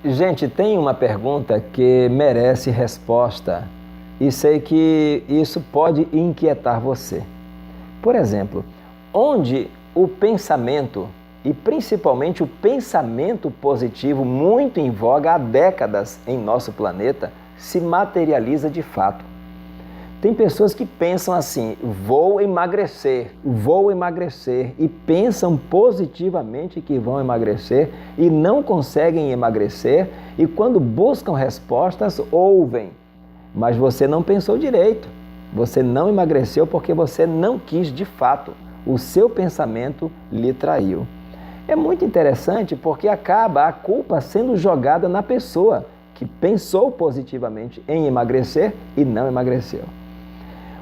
Gente, tem uma pergunta que merece resposta e sei que isso pode inquietar você. Por exemplo, onde o pensamento, e principalmente o pensamento positivo, muito em voga há décadas em nosso planeta, se materializa de fato? Tem pessoas que pensam assim: vou emagrecer, e pensam positivamente que vão emagrecer e não conseguem emagrecer, e quando buscam respostas, ouvem: mas você não pensou direito, você não emagreceu porque você não quis de fato, o seu pensamento lhe traiu. É muito interessante porque acaba a culpa sendo jogada na pessoa que pensou positivamente em emagrecer e não emagreceu.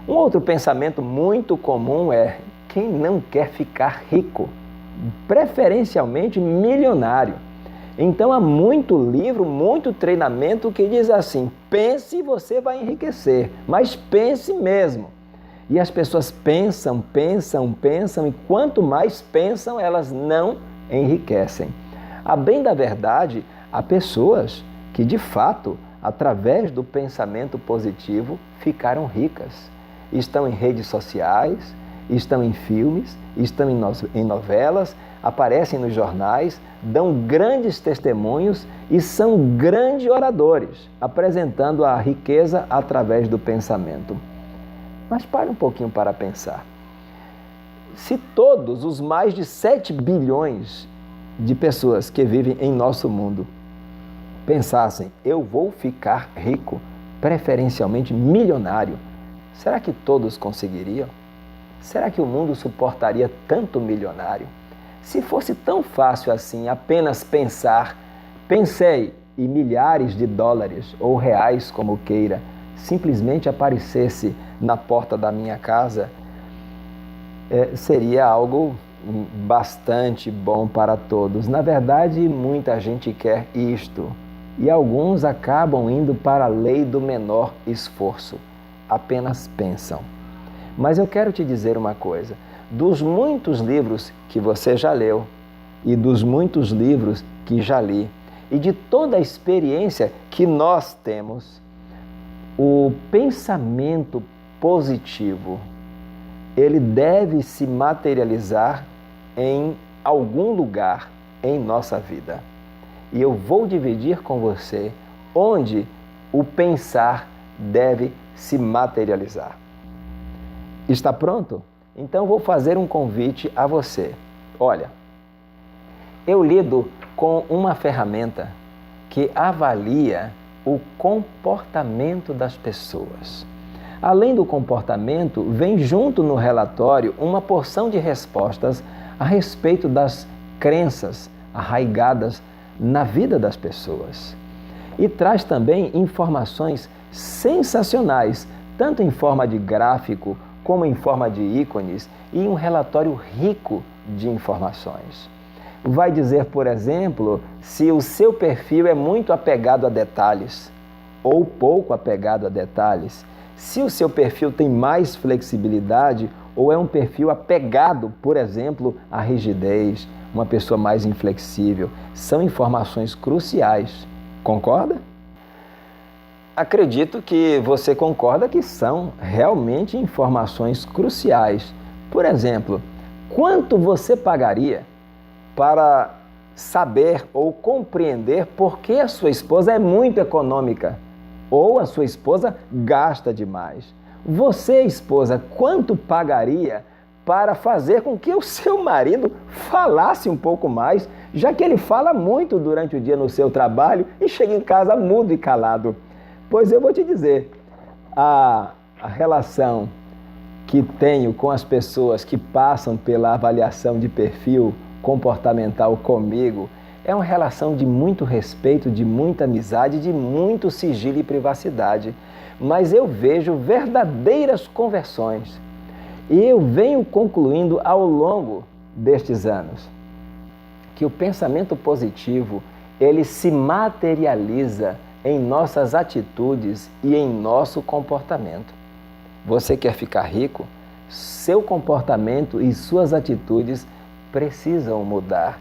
Um outro pensamento muito comum é: quem não quer ficar rico, preferencialmente milionário? Então há muito livro, muito treinamento que diz assim: pense e você vai enriquecer, mas pense mesmo. E as pessoas pensam, e quanto mais pensam, elas não enriquecem. A bem da verdade, há pessoas que de fato, através do pensamento positivo, ficaram ricas. Estão em redes sociais, estão em filmes, estão em novelas, aparecem nos jornais, dão grandes testemunhos e são grandes oradores, apresentando a riqueza através do pensamento. Mas pare um pouquinho para pensar. Se todos os mais de 7 bilhões de pessoas que vivem em nosso mundo pensassem: eu vou ficar rico, preferencialmente milionário, será que todos conseguiriam? Será que o mundo suportaria tanto milionário? Se fosse tão fácil assim apenas pensar, pensei, e milhares de dólares ou reais, como queira, simplesmente aparecesse na porta da minha casa, seria algo bastante bom para todos. Na verdade, muita gente quer isto e alguns acabam indo para a lei do menor esforço. Apenas pensam. Mas eu quero te dizer uma coisa: dos muitos livros que você já leu e dos muitos livros que já li e de toda a experiência que nós temos, o pensamento positivo, ele deve se materializar em algum lugar em nossa vida. E eu vou dividir com você onde o pensar deve se materializar. Está pronto? Então vou fazer um convite a você. Olha, eu lido com uma ferramenta que avalia o comportamento das pessoas. Além do comportamento, vem junto no relatório uma porção de respostas a respeito das crenças arraigadas na vida das pessoas. E traz também informações sensacionais, tanto em forma de gráfico como em forma de ícones, e um relatório rico de informações. Vai dizer, por exemplo, se o seu perfil é muito apegado a detalhes ou pouco apegado a detalhes, se o seu perfil tem mais flexibilidade ou é um perfil apegado, por exemplo, à rigidez, uma pessoa mais inflexível. São informações cruciais. Concorda? Acredito que você concorda que são realmente informações cruciais. Por exemplo, quanto você pagaria para saber ou compreender por que a sua esposa é muito econômica ou a sua esposa gasta demais? Você, esposa, quanto pagaria para fazer com que o seu marido falasse um pouco mais, já que ele fala muito durante o dia no seu trabalho e chega em casa mudo e calado? Pois eu vou te dizer, a relação que tenho com as pessoas que passam pela avaliação de perfil comportamental comigo é uma relação de muito respeito, de muita amizade, de muito sigilo e privacidade. Mas eu vejo verdadeiras conversões. E eu venho concluindo ao longo destes anos que o pensamento positivo, ele se materializa em nossas atitudes e em nosso comportamento. Você quer ficar rico? Seu comportamento e suas atitudes precisam mudar.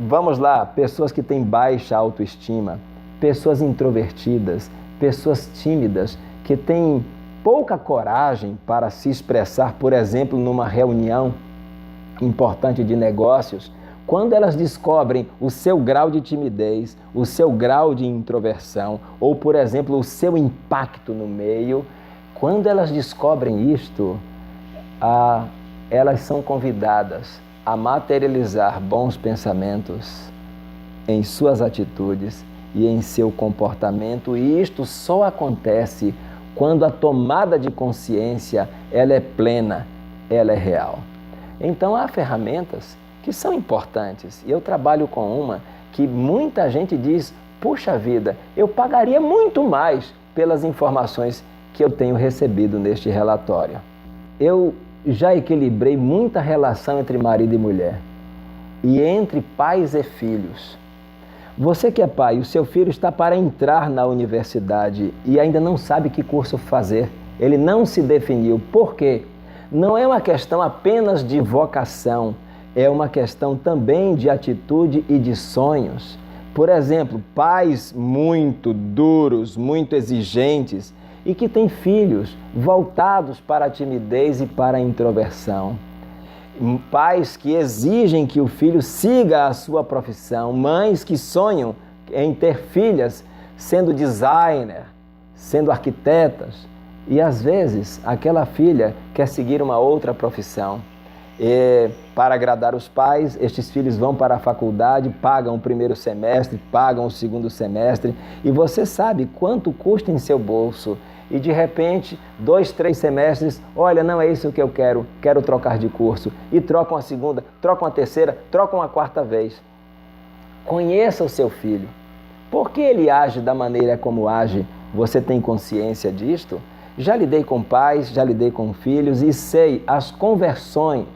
Vamos lá, pessoas que têm baixa autoestima, pessoas introvertidas, pessoas tímidas, que têm pouca coragem para se expressar, por exemplo, numa reunião importante de negócios. Quando elas descobrem o seu grau de timidez, o seu grau de introversão, ou, por exemplo, o seu impacto no meio, quando elas descobrem isto, elas são convidadas a materializar bons pensamentos em suas atitudes e em seu comportamento, e isto só acontece quando a tomada de consciência ela é plena, ela é real. Então há ferramentas que são importantes, e eu trabalho com uma que muita gente diz: puxa vida, eu pagaria muito mais pelas informações que eu tenho recebido neste relatório. Eu já equilibrei muita relação entre marido e mulher, e entre pais e filhos. Você que é pai, o seu filho está para entrar na universidade e ainda não sabe que curso fazer, ele não se definiu. Por quê? Não é uma questão apenas de vocação, é uma questão também de atitude e de sonhos. Por exemplo, pais muito duros, muito exigentes e que têm filhos voltados para a timidez e para a introversão. Pais que exigem que o filho siga a sua profissão, mães que sonham em ter filhas sendo designer, sendo arquitetas, e às vezes aquela filha quer seguir uma outra profissão. E, para agradar os pais, estes filhos vão para a faculdade, pagam o primeiro semestre, pagam o segundo semestre, e você sabe quanto custa em seu bolso. E de repente, 2, 3 semestres, olha, não é isso que eu quero trocar de curso. E trocam a segunda, trocam a terceira, trocam a quarta vez. Conheça o seu filho. Por que ele age da maneira como age? Você tem consciência disto? Já lidei com pais, já lidei com filhos e sei as conversões,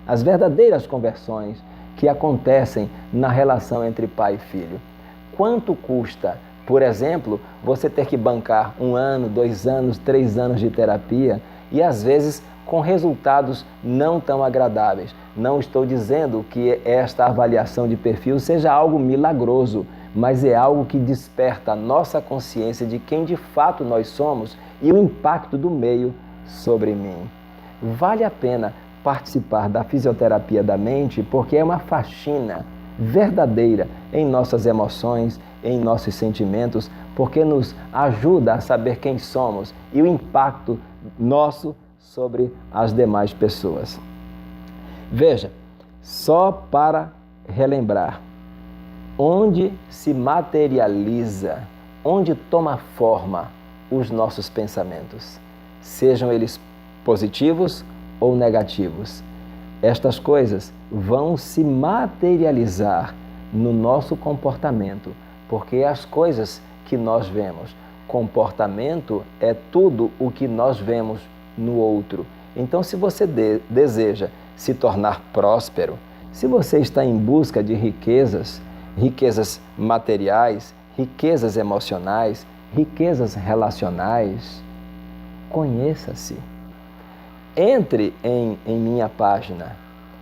as verdadeiras conversões que acontecem na relação entre pai e filho. Quanto custa, por exemplo, você ter que bancar 1 ano, 2 anos, 3 anos de terapia e às vezes com resultados não tão agradáveis. Não estou dizendo que esta avaliação de perfil seja algo milagroso, mas é algo que desperta a nossa consciência de quem de fato nós somos e o impacto do meio sobre mim. Vale a pena participar da fisioterapia da mente porque é uma faxina verdadeira em nossas emoções, em nossos sentimentos, porque nos ajuda a saber quem somos e o impacto nosso sobre as demais pessoas. Veja, só para relembrar, onde se materializa, onde toma forma os nossos pensamentos, sejam eles positivos ou negativos. Estas coisas vão se materializar no nosso comportamento, porque as coisas que nós vemos, comportamento é tudo o que nós vemos no outro. Então, se você deseja se tornar próspero, se você está em busca de riquezas, riquezas materiais, riquezas emocionais, riquezas relacionais, conheça-se. Entre em minha página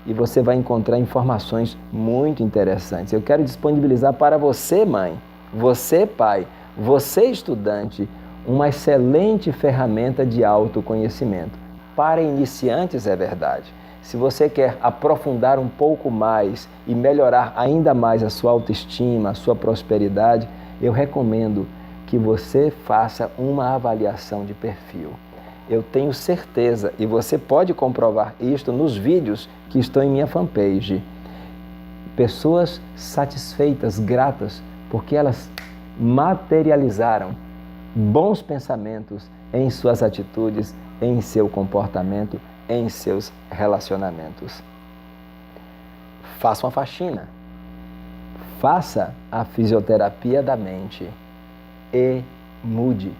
e você vai encontrar informações muito interessantes. Eu quero disponibilizar para você, mãe, você, pai, você, estudante, uma excelente ferramenta de autoconhecimento. Para iniciantes, é verdade. Se você quer aprofundar um pouco mais e melhorar ainda mais a sua autoestima, a sua prosperidade, eu recomendo que você faça uma avaliação de perfil. Eu tenho certeza, e você pode comprovar isto nos vídeos que estão em minha fanpage. Pessoas satisfeitas, gratas, porque elas materializaram bons pensamentos em suas atitudes, em seu comportamento, em seus relacionamentos. Faça uma faxina. Faça a fisioterapia da mente e mude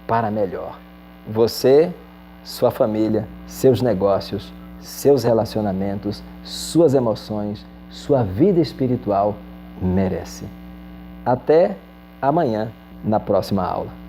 para melhor. Você, sua família, seus negócios, seus relacionamentos, suas emoções, sua vida espiritual merece. Até amanhã, na próxima aula.